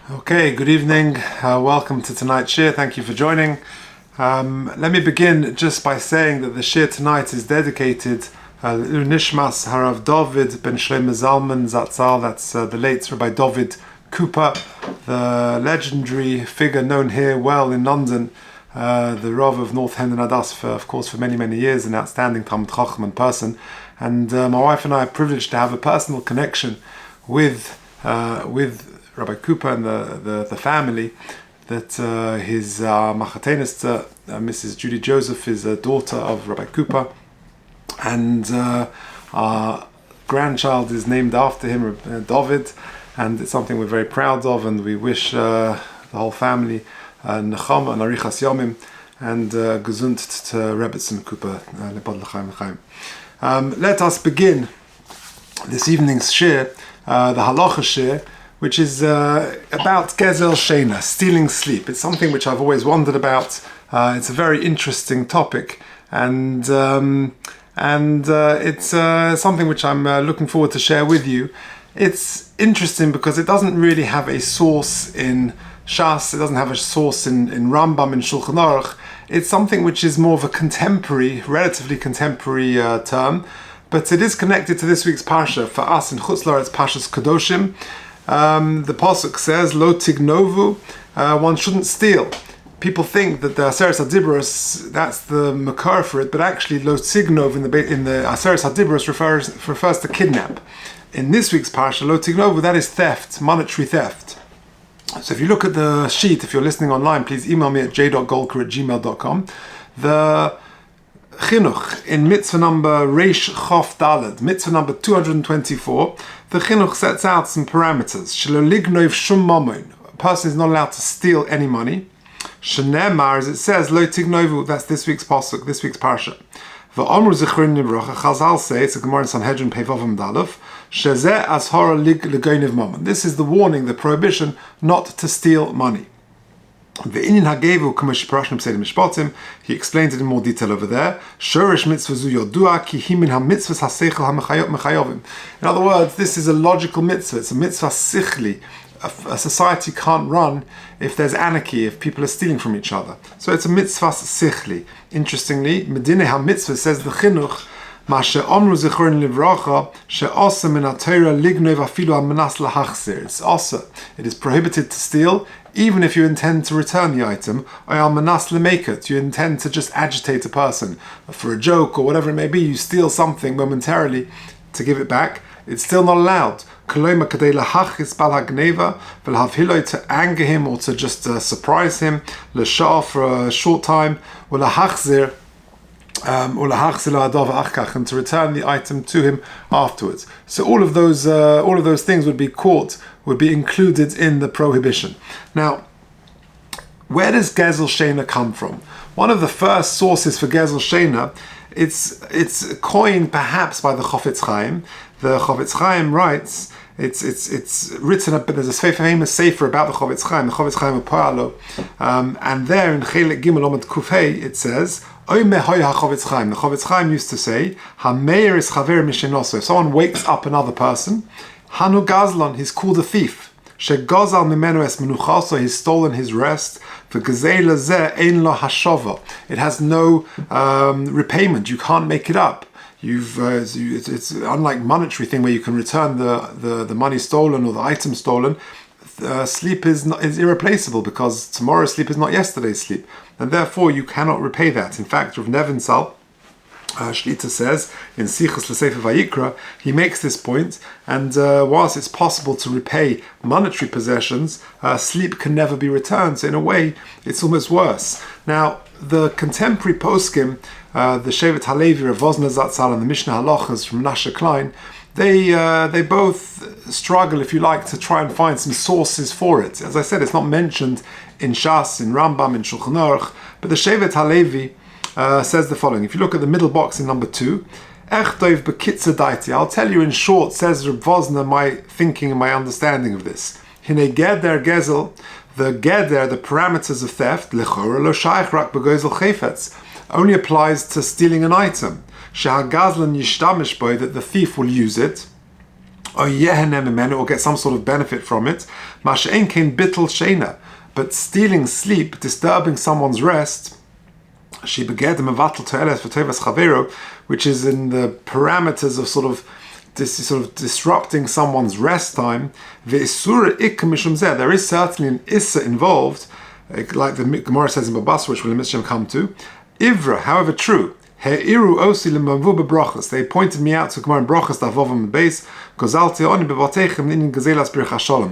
Okay, good evening. Welcome to tonight's shir. Thank you for joining. Let me begin just by saying that the shir tonight is dedicated Nishmas Harav David ben Shlomo Zalman Zatzal. That's the late Rabbi David Cooper, the legendary figure known here well in London, the Rav of North Hendon Adas for many, many years, an outstanding Talmud Chacham and person. And my wife and I are privileged to have a personal connection with Rabbi Cooper and the family, that his machatenist, Mrs. Judy Joseph, is a daughter of Rabbi Cooper, and our grandchild is named after him, David, and it's something we're very proud of, and we wish the whole family Nechama and Arichas Yomim and Gesund to Rebbetzin Cooper. Let us begin this evening's shir, the halacha shir, which is about Gezel Sheina, stealing sleep. It's something which I've always wondered about. It's a very interesting topic, and it's something which I'm looking forward to share with you. It's interesting because it doesn't really have a source in Shas, it doesn't have a source in Rambam, in Shulchan Aruch. It's something which is more of a contemporary, relatively contemporary term, but it is connected to this week's Parsha. For us in Chutz La'aretz, it's Parshas Kedoshim. The pasuk says, "Lo tignovu," one shouldn't steal. People think that the Aseres HaDibros, that's the makar for it, but actually "Lo tignov" in the Aseres HaDibros refers to kidnap. In this week's parsha, "Lo tignovu," that is theft, monetary theft. So if you look at the sheet, if you're listening online, please email me at j.golker@gmail.com. The chinuch in mitzvah number Reish Chof Daled, mitzvah number 224, the chinuch sets out some parameters. Shelo lignov shum mamon, a person is not allowed to steal any money. Shenemar, as it says, lo tignovu, that's this week's pasuk, this week's parsha. V'omru zichron nivrocha, Chazal say, it's a Gemara in Sanhedrin Peivav Dalef, shezeh ashara ligoiniv mamon. This is the warning, the prohibition not to steal money. The Inyan Hagevu Kamash Parashim Seder Mishpatim, he explains it in more detail over there. Shorish mitzvah zu yodua ki himin ha-mitzvahs ha-seichel ha-mechayovim. In other words, this is a logical mitzvah. It's a mitzvah sichli. A society can't run if there's anarchy, if people are stealing from each other. So it's a mitzvah sichli. Interestingly, Medine ha-mitzvah says the chinuch, Ma she'omru zichron livracha she'osa min ha-Torah lignov afilu ha-manas lahachzir. It's osa. It is prohibited to steal, even if you intend to return the item, or al-manas lemeket, you intend to just agitate a person for a joke or whatever it may be, you steal something momentarily to give it back, it's still not allowed. Koloima kadei lahachis bal hagneva, v'lhavhiloi, to anger him or to just surprise him, l'shah for a short time, or lahachzir, and to return the item to him afterwards. So all of those things would be included in the prohibition. Now, where does Gezel Sheina come from? One of the first sources for Gezel Sheina, it's coined perhaps by the Chofetz Chaim. The Chofetz Chaim writes, it's written up, but there's a famous sefer about the Chofetz Chaim, the Chofetz Chaim of Poalo, and there in Chelek Gimel Omid Kufei it says, the Chofetz Chaim used to say, "Hameir is chaver mishenoso." If someone wakes up another person, Hanu Gazlon, he's called a thief. Shegazal mimenu es menucha, so he's stolen his rest. For Gezel zeh ein lo hashova, it has no repayment. You can't make it up. It's unlike monetary thing where you can return the money stolen or the item stolen. Sleep is irreplaceable, because tomorrow's sleep is not yesterday's sleep, and therefore you cannot repay that. In fact, Rav Nevinsal Shlita says in Sichos L'Sefer Vayikra, he makes this point, and whilst it's possible to repay monetary possessions, sleep can never be returned. So in a way, it's almost worse. Now, the contemporary poskim, the Shevet Halevi, Rav Vosner Zatzal, and the Mishnah Halachas from Menashe Klein, they both struggle, if you like, to try and find some sources for it. As I said, it's not mentioned in Shas, in Rambam, in Shulchan Aruch, but the Shevet Halevi says the following. If you look at the middle box in number 2, Echtoiv bekitzer daiti, I'll tell you in short, says Reb Vosner, my thinking and my understanding of this. Hine geder gezel, the geder, the parameters of theft, lechora lo shaykh rak begozel chefetz, only applies to stealing an item. Shehagazlan yishtamish boy, that the thief will use it. or get some sort of benefit from it. Masha'en kein bittul sheina, but stealing sleep, disturbing someone's rest, which is in the parameters of sort of disrupting someone's rest time. There is certainly an issa involved, like the Gemara says in Babas, which we'll come to. Ivra, however true. They pointed me out to Gemara in Brachas Davovim base.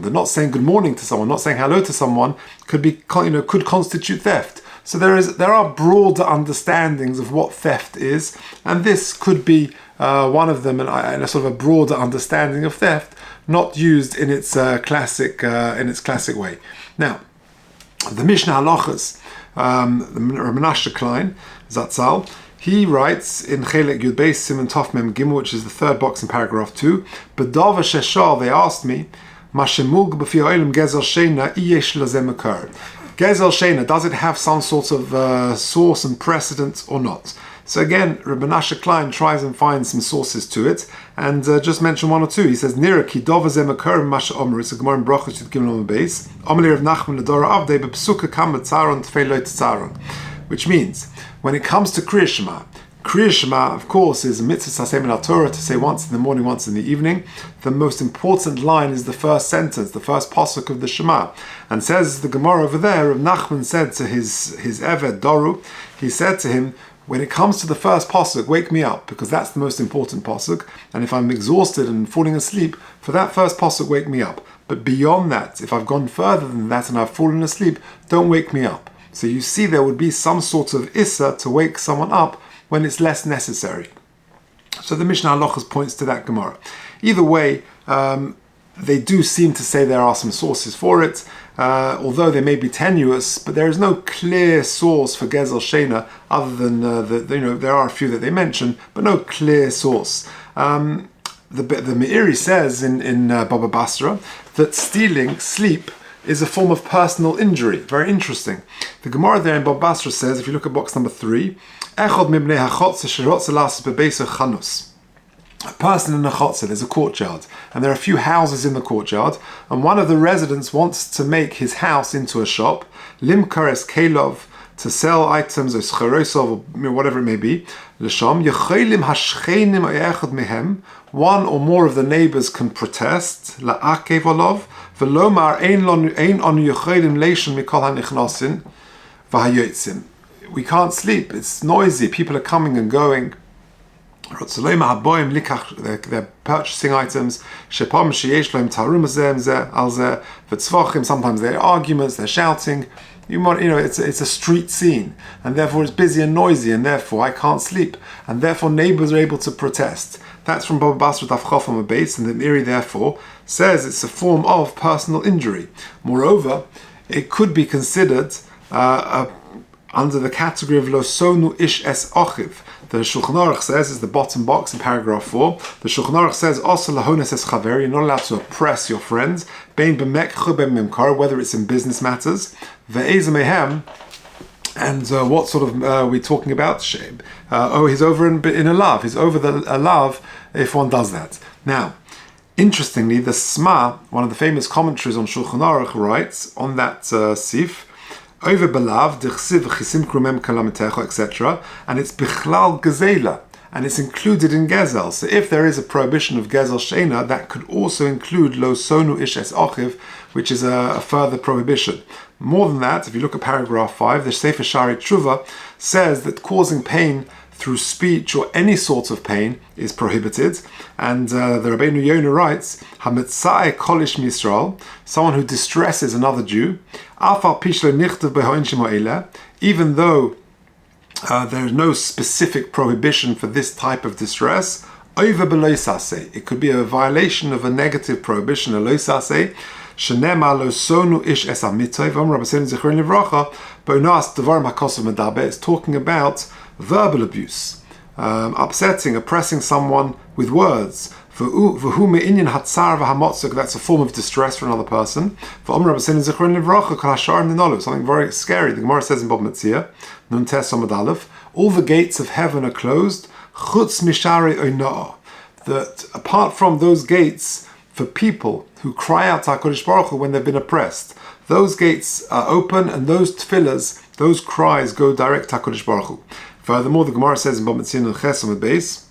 They're not saying good morning to someone, not saying hello to someone could constitute theft. So there are broader understandings of what theft is, and this could be one of them, and a sort of a broader understanding of theft, not used in its classic way. Now, the Mishnah Halachas, the Menashe Klein Zatzal, he writes in Chelek Yud Beis Siman Tov Mem Gimel, which is the third box in paragraph 2. B'dava sheshal, they asked me, Mashemug b'fi ha'olam Gezel Sheina iyesh lazeh makar. Gezel Sheina, does it have some sort of source and precedent or not? So again, Rabbi Menashe Klein tries and finds some sources to it, and just mention one or two. He says, Nira ki dova zeh makar masha omer, it's a Gemara in Brachos Yud Gimel on the base, Omer Rav Nachman l'dora avdei b'psuka kam b'tzaron tfei lo tzaron, which means, when it comes to Kriya Shema, of course, is a mitzvah saseh min Torah, to say once in the morning, once in the evening. The most important line is the first sentence, the first pasuk of the Shema. And says the Gemara over there, Rav Nachman said to his Eved Doru, he said to him, when it comes to the first pasuk, wake me up, because that's the most important pasuk. And if I'm exhausted and falling asleep, for that first pasuk, wake me up. But beyond that, if I've gone further than that and I've fallen asleep, don't wake me up. So you see there would be some sort of issa to wake someone up when it's less necessary. So the Mishnah Halachos points to that Gemara. Either way, they do seem to say there are some sources for it, although they may be tenuous, but there is no clear source for Gezel Sheina other than, there are a few that they mention, but no clear source. The Meiri says in Baba Basra that stealing sleep is a form of personal injury. Very interesting. The Gemara there in Baba Basra says, if you look at box number 3, a person in a chotzer, there's a courtyard, and there are a few houses in the courtyard, and one of the residents wants to make his house into a shop, limkares kelov, to sell items, or scherosov, or whatever it may be, l'sham, yecholim hashchenim echad mehem, one or more of the neighbors can protest, la'akev olov, v'lomar ein anu yecholim leishon mikol hanichnosin, v'hayotzim. We can't sleep, it's noisy, people are coming and going. They're purchasing items. Sometimes there are arguments, they're shouting. It's a street scene, and therefore it's busy and noisy, and therefore I can't sleep, and therefore neighbors are able to protest. That's from Baba Basra Daf Chof on the base, and the Meiri therefore says it's a form of personal injury. Moreover, it could be considered under the category of lo sonu ish es ochiv. The Shulchan Aruch says, is the bottom box in paragraph 4, the Shulchan Aruch says, also lahones es chaver, you're not allowed to oppress your friends, bein b'mekchu ben mimkar, whether it's in business matters, ve'ez mehem, and what sort of are we talking about? He's over in a lav. He's over a lav if one does that. Now, interestingly, the Sma, one of the famous commentaries on Shulchan Aruch, writes on that sif, over belav, d'chsiv chisim krumem kalametecha, etc., and it's bichlal gezela, and it's included in Gezel. So if there is a prohibition of Gezel Sheina, that could also include lo sonu ish es ochiv, which is a further prohibition. More than that, if you look at paragraph 5, the Sefer Shari Tshuva says that causing pain through speech or any sort of pain is prohibited. And the Rabbeinu Yonah writes, Hametzai kolish misral, someone who distresses another Jew, afal pishlo nichtav behoinshim ha'eleh, even though there is no specific prohibition for this type of distress, over beloisase, it could be a violation of a negative prohibition, a loisase, shenema lo sonu ish es amitov, Rabbi Sheina zichron livracha, bonas devarim hakosav medaber, it's talking about verbal abuse, upsetting, oppressing someone with words. That's a form of distress for another person. Something very scary. The Gemara says in Bab Metzia, Nun Tes Amud Aleph, all the gates of heaven are closed, that apart from those gates for people who cry out to HaKadosh Baruch Hu when they've been oppressed. Those gates are open, and those tefillahs, those cries go direct to HaKadosh Baruch Hu. Furthermore, the Gemara says in Bamtzin and Chesam Beis,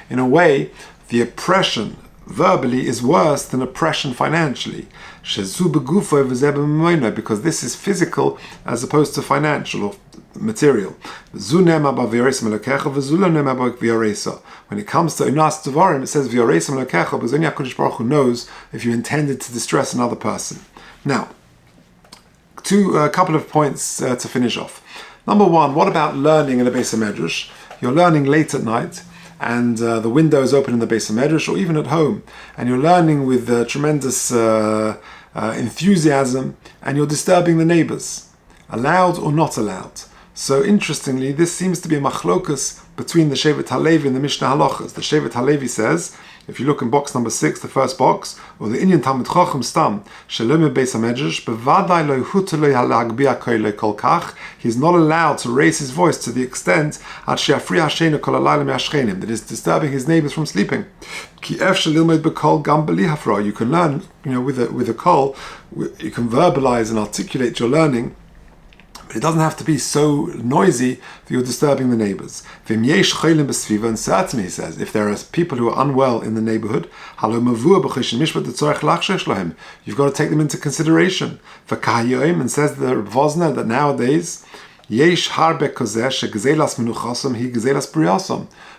in a way, the oppression verbally is worse than oppression financially, because this is physical as opposed to financial or material. When it comes to Unas Devarim, it says because only HaKadosh Baruch Hu knows if you intended to distress another person. Now, a couple of points to finish off. Number one, what about learning in a Beis HaMedrash? You're learning late at night, and the window is open in the Beis HaMedrash, or even at home, and you're learning with tremendous enthusiasm, and you're disturbing the neighbors. Allowed or not allowed? So interestingly, this seems to be a machlokus between the Shevet HaLevi and the Mishnah Halachas. The Shevet HaLevi says, if you look in box number 6, the first box, or the Inyan Talmud Chacham Stam, Shalom Beis HaMedrash, Bevadai lo hutu lo halagbia koile kol kach, he's not allowed to raise his voice to the extent ad she'afri Sheina kol halayla me'ashchenim, that is disturbing his neighbors from sleeping. Ki efshel lilmod bekol gam beli hafra. You can learn, with a kol, you can verbalize and articulate your learning. But it doesn't have to be so noisy that you're disturbing the neighbors. And certainly, he says, if there are people who are unwell in the neighborhood, you've got to take them into consideration. And says the Vosna that nowadays,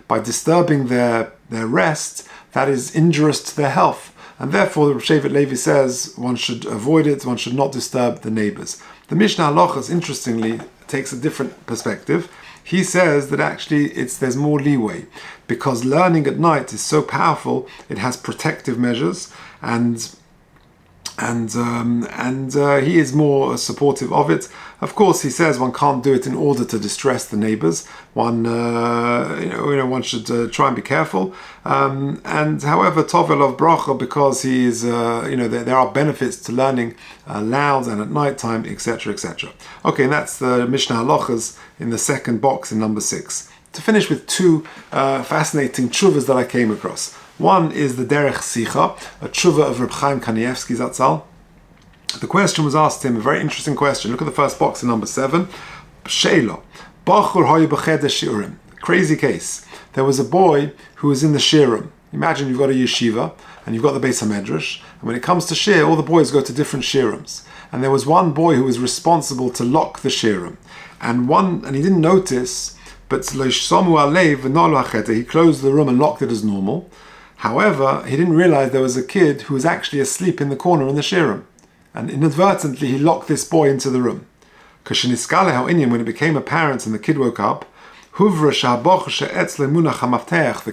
by disturbing their rest, that is injurious to their health. And therefore, the Shevet Levi says one should avoid it, one should not disturb the neighbors. The Mishnah Halachas, interestingly, takes a different perspective. He says that actually there's more leeway, because learning at night is so powerful, it has protective measures, and he is more supportive of it. Of course, he says one can't do it in order to distress the neighbors. One should try and be careful. And however, Tovel of Bracha, because he is, there are benefits to learning loud and at night time, etc., etc. Okay, and that's the Mishnah Halachas in the second box in number 6. To finish with two fascinating tshuvas that I came across. One is the Derech Sicha, a tshuva of Reb Chaim Kanievsky Zatzal. The question was asked to him, a very interesting question. Look at the first box in number 7. Sheila, Bachur hoyu b'cheder shiurim. Crazy case. There was a boy who was in the shiurim. Imagine you've got a yeshiva and you've got the Beis HaMedrash, and when it comes to shir, all the boys go to different shiurims. And there was one boy who was responsible to lock the shiurim, and he didn't notice, but he closed the room and locked it as normal. However, he didn't realize there was a kid who was actually asleep in the corner in the shiurim, and inadvertently he locked this boy into the room. When it became apparent and the kid woke up, the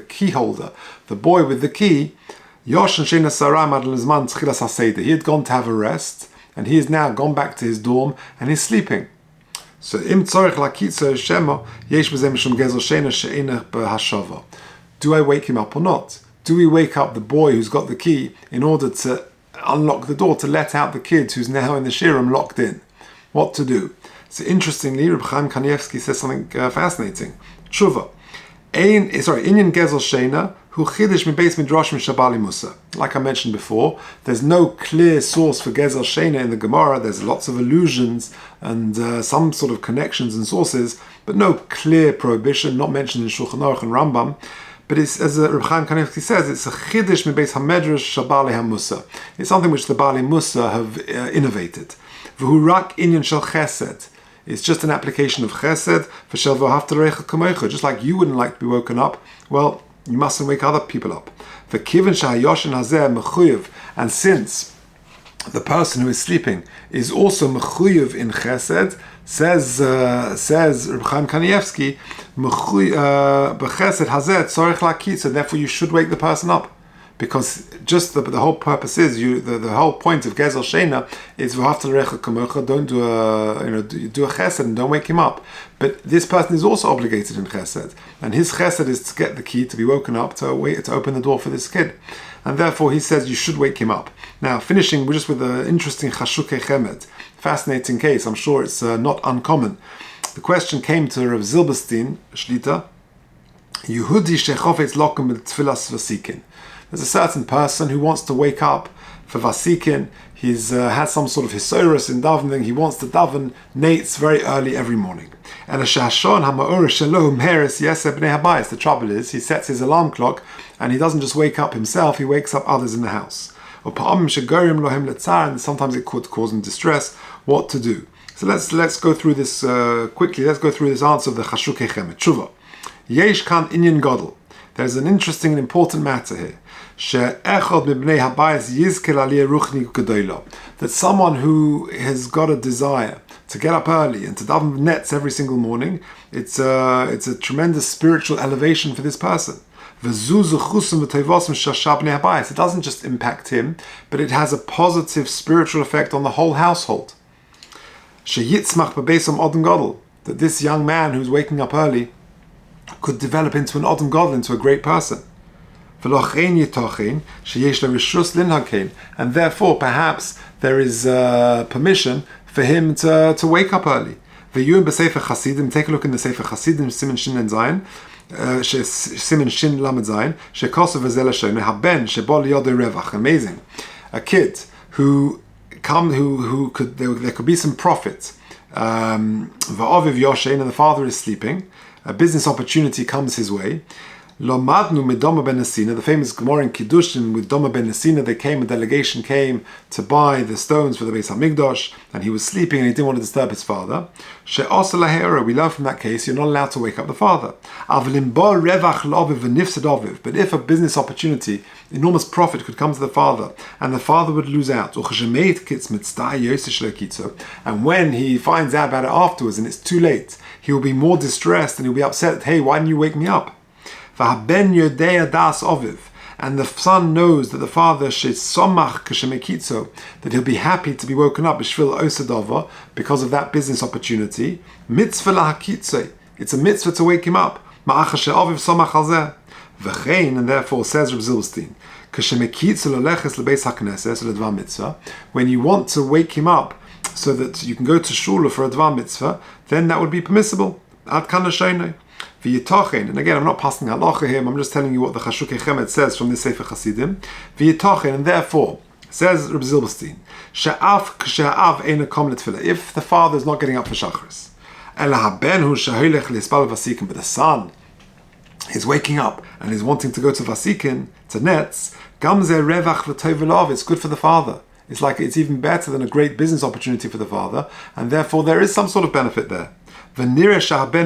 key holder, the boy with the key, he had gone to have a rest, and he has now gone back to his dorm and he's sleeping. So, do I wake him up or not? Do we wake up the boy who's got the key in order to unlock the door to let out the kid who's now in the shiurim locked in? What to do? So interestingly, Rabbi Chaim Kanievsky says something fascinating. Tshuva. Inyan Gezel Sheina, hu chidish mi beis midrashim shabali musa. Like I mentioned before, there's no clear source for Gezel Sheina in the Gemara. There's lots of allusions and some sort of connections and sources, but no clear prohibition, not mentioned in Shulchan Aruch and Rambam. But it's, as Rabbi Chaim Kanievsky says, it's a chidish mi beis hamedrash shabali hamusa. It's something which the Bali Musa have innovated. V'hu rak inyan shel chesed. It's just an application of chesed, just like you wouldn't like to be woken up, well, you mustn't wake other people up. And since the person who is sleeping is also mechuyev in chesed, says Reb Chaim Kanievsky, so therefore you should wake the person up. Because just the whole purpose is the whole point of Gezel Sheina is don't do a chesed and don't wake him up. But this person is also obligated in chesed, and his chesed is to get the key to be woken up to open the door for this kid, and therefore he says you should wake him up. Now finishing just with an interesting chashukei chemed, fascinating case. I'm sure it's not uncommon. The question came to Rav Zilberstein Shlita Yehudi shechofetz lokum b'tfilas vasikin. There's a certain person who wants to wake up for vasikin. He's has some sort of hisoros in davening. He wants to daven nates very early every morning. And the trouble is, he sets his alarm clock and he doesn't just wake up himself, he wakes up others in the house. And sometimes it could cause him distress. What to do? So let's go through this quickly. Let's go through this answer of the Chashukei Chemet. Tshuva. Yesh kan inyan gadol. There's an interesting and important matter here. That someone who has got a desire to get up early and to daven nets every single morning, it's a tremendous spiritual elevation for this person. It doesn't just impact him, but it has a positive spiritual effect on the whole household. That this young man who's waking up early could develop into an Adam Gadol, into a great person. And therefore, perhaps there is permission for him to wake up early. Take a look in the Sefer Chasidim, Siman Shin and Zayin, Siman Shin Lamed Zayin, Shekosov Gezel Sheina, Haben Shebol Yodei Revach. Amazing, a kid who could there could be some profit. Va'aviv Yoshein, and the father is sleeping. A business opportunity comes his way. Lomadnu medoma ben Nesina, the famous Gemara in Kiddushin with Doma ben Nesina, a delegation came to buy the stones for the Beis HaMikdash, and he was sleeping and he didn't want to disturb his father. She'asa lahera, we learn from that case, you're not allowed to wake up the father. But if a business opportunity, enormous profit could come to the father, and the father would lose out, and when he finds out about it afterwards and it's too late, he will be more distressed and he'll be upset, hey, why didn't you wake me up? And the son knows that the father that he'll be happy to be woken up because of that business opportunity. It's a mitzvah to wake him up. And therefore, says Rabbi Zilberstein, when you want to wake him up so that you can go to shul for a dvar mitzvah, then that would be permissible. Ad kan Sheina. And again, I'm not passing halacha here, I'm just telling you what the Chashukei Chemet says from this Sefer Chasidim. And therefore, says Rabbi Zilberstein, if the father is not getting up for Shachris, but the son is waking up and is wanting to go to Vasikin, to nets, it's good for the father. It's even better than a great business opportunity for the father, and therefore there is some sort of benefit there. And therefore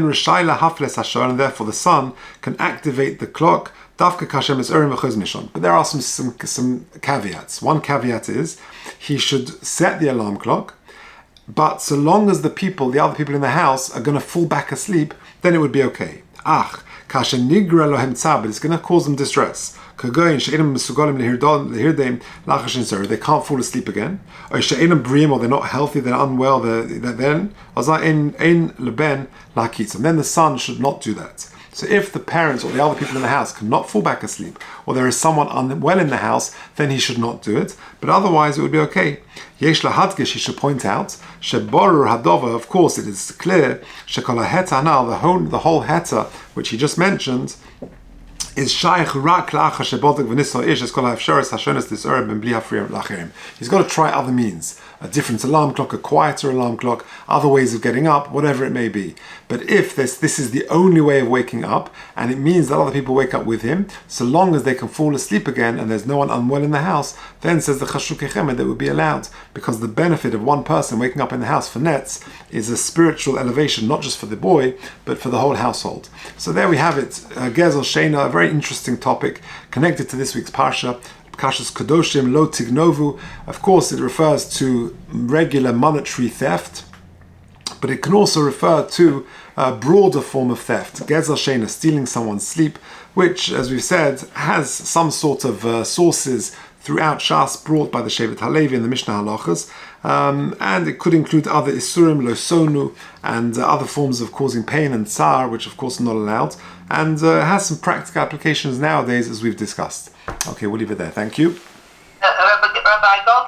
the son can activate the clock. But there are some caveats. One caveat is he should set the alarm clock, but so long as the other people in the house are going to fall back asleep, then it would be okay. But it's going to cause them distress. They can't fall asleep again, or they're not healthy, they're unwell, then the son should not do that. So if the parents or the other people in the house cannot fall back asleep, or there is someone unwell in the house, then he should not do it. But otherwise it would be okay. Yesh lahadgish, he should point out, sheborur hadova, of course it is clear, shekol heta now, the whole heta, which he just mentioned, is shaykh rak la'achar shebodak v'nisal ish es kol ha'efsharis hashonis dis'oreb ben bli hafriyam l'acherim. He's got to try other means, a different alarm clock, a quieter alarm clock, other ways of getting up, whatever it may be. But if this is the only way of waking up, and it means that other people wake up with him, so long as they can fall asleep again and there's no one unwell in the house, then says the Chashukei Chemet that would be allowed, because the benefit of one person waking up in the house for nets is a spiritual elevation, not just for the boy, but for the whole household. So there we have it, Gezel, Sheina, a very interesting topic connected to this week's Parsha. Kashas Kadoshim Lo Tignovu. Of course, it refers to regular monetary theft, but it can also refer to a broader form of theft. Gezel Sheina, stealing someone's sleep, which, as we've said, has some sort of sources throughout Shas brought by the Shevet Halevi and the Mishnah Halachas, and it could include other Isurim, Lo Sonu, and other forms of causing pain and tsar, which of course are not allowed, and has some practical applications nowadays, as we've discussed. Okay, we'll leave it there. Thank you. Rabbi Golker.